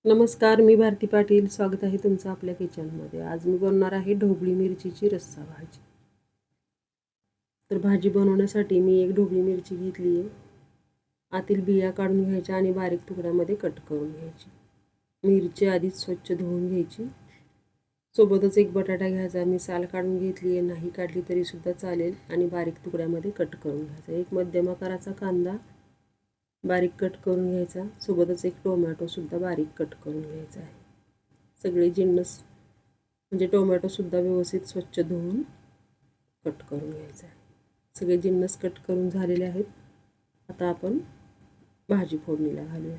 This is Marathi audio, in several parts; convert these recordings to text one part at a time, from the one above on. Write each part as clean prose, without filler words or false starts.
नमस्कार, मी भारती पाटील. स्वागत आहे तुमचं आपल्या किचनमध्ये. आज मी बनवणार आहे ढोबळी मिरचीची रस्सा भाजी. तर भाजी बनवण्यासाठी मी एक ढोबळी मिरची घेतली आहे. आतील बिया काढून घ्यायच्या आणि बारीक तुकड्यामध्ये कट करून घ्यायची. मिरची आधीच स्वच्छ धुवून घ्यायची. सोबतच एक बटाटा घ्यायचा. मी साल काढून घेतली आहे, नाही काढली तरीसुद्धा चालेल, आणि बारीक तुकड्यामध्ये कट करून घ्यायचा. एक मध्यम आकाराचा कांदा बारीक कट करून घ्यायचा. सोबतच एक टोमॅटोसुद्धा बारीक कट करून घ्यायचा आहे. सगळे जिन्नस म्हणजे टोमॅटोसुद्धा व्यवस्थित स्वच्छ धुवून कट करून घ्यायचा आहे. सगळे जिन्नस कट करून झालेले आहेत. आता आपण भाजी फोडणीला घालूया.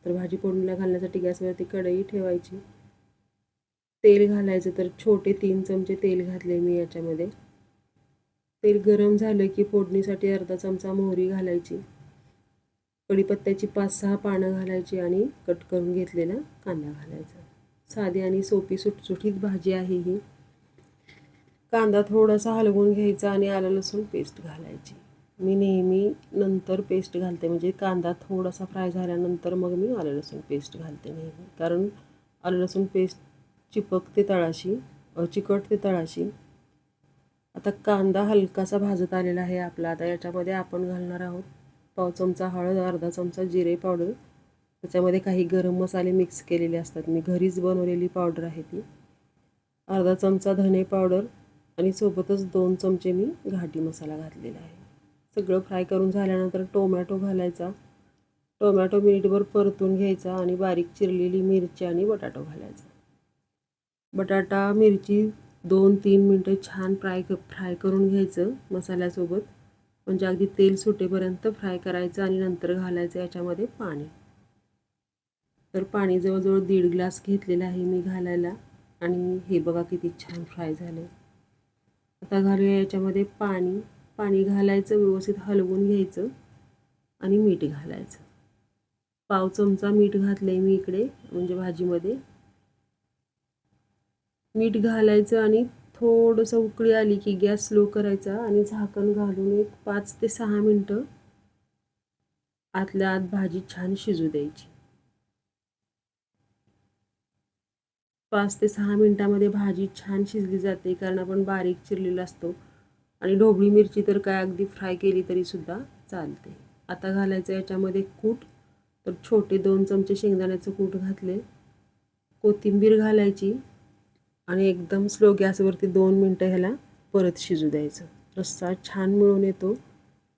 तर भाजी फोडणीला घालण्यासाठी गॅसवरती कढई ठेवायची. तेल घालायचं. तर छोटे 3 चमचे तेल घातले मी याच्यामध्ये. तेल गरम झालं की फोडणीसाठी अर्धा चमचा मोहरी घालायची. कढीपत्त्याची 5-6 पानं घालायची आणि कट करून घेतलेला कांदा घालायचा. साधी आणि सोपी सुटसुटीत भाजी आहे ही. कांदा थोडासा हलवून घ्यायचा आणि आलं लसूण पेस्ट घालायची. मी नेहमी नंतर पेस्ट घालते, म्हणजे कांदा थोडासा फ्राय झाल्यानंतर मग मी आलं लसूण पेस्ट घालते नेहमी, कारण आलं लसूण पेस्ट चिकटते तळाशी. आता कांदा हलकासा भाजत आलेला आहे आपला. आता याच्यामध्ये आपण घालणार आहोत पाव चमचा हळद, अर्धा चमचा जिरे पावडर, त्याच्यामध्ये काही गरम मसाले मिक्स केलेले असतात, मी घरीच बनवलेली पावडर आहे ती, अर्धा चमचा धने पावडर, आणि सोबतच 2 चमचे मी घाटी मसाला घातलेला आहे. सगळं फ्राय करून झाल्यानंतर टोमॅटो घालायचा. टोमॅटो मिनिटभर परतून घ्यायचा आणि बारीक चिरलेली मिरची आणि बटाटा घालायचा. बटाटा मिरची 2-3 मिनटं छान फ्राय करून घ्यायचं मसाल्यासोबत, म्हणजे अगदी तेल सुटेपर्यंत फ्राय करायचं आणि नंतर घालायचं याच्यामध्ये पाणी. तर पाणी जवळजवळ 1.5 ग्लास घेतलेलं आहे मी घालायला, आणि हे बघा किती छान फ्राय झाले. आता घालूया याच्यामध्ये पाणी. पाणी घालायचं, व्यवस्थित हलवून घ्यायचं आणि मीठ घालायचं. पाव चमचा मीठ घातलंय मी इकडे, म्हणजे भाजीमध्ये. मीठ घालायचं आणि थोडंसं उकळी आली की गॅस स्लो करायचा आणि झाकण घालून एक 5 ते 6 मिनटं आतल्या आत भाजी छान शिजू द्यायची. 5 ते 6 मिनटामध्ये भाजी छान शिजली जाते, कारण आपण बारीक चिरलेला असतो, आणि ढोबळी मिरची तर काय अगदी फ्राय केली तरीसुद्धा चालते. आता घालायचं याच्यामध्ये कूट. तर छोटे 2 चमचे शेंगदाण्याचं कूट घातले. कोथिंबीर घालायची आणि एकदम स्लो गॅसवरती 2 मिनटं ह्याला परत शिजू द्यायचं. रस्सा छान मिळून येतो,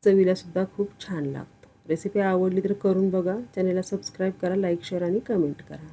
चवीलासुद्धा खूप छान लागतो. रेसिपी आवडली तर करून बघा. चॅनलला सबस्क्राईब करा, लाईक, शेअर आणि कमेंट करा.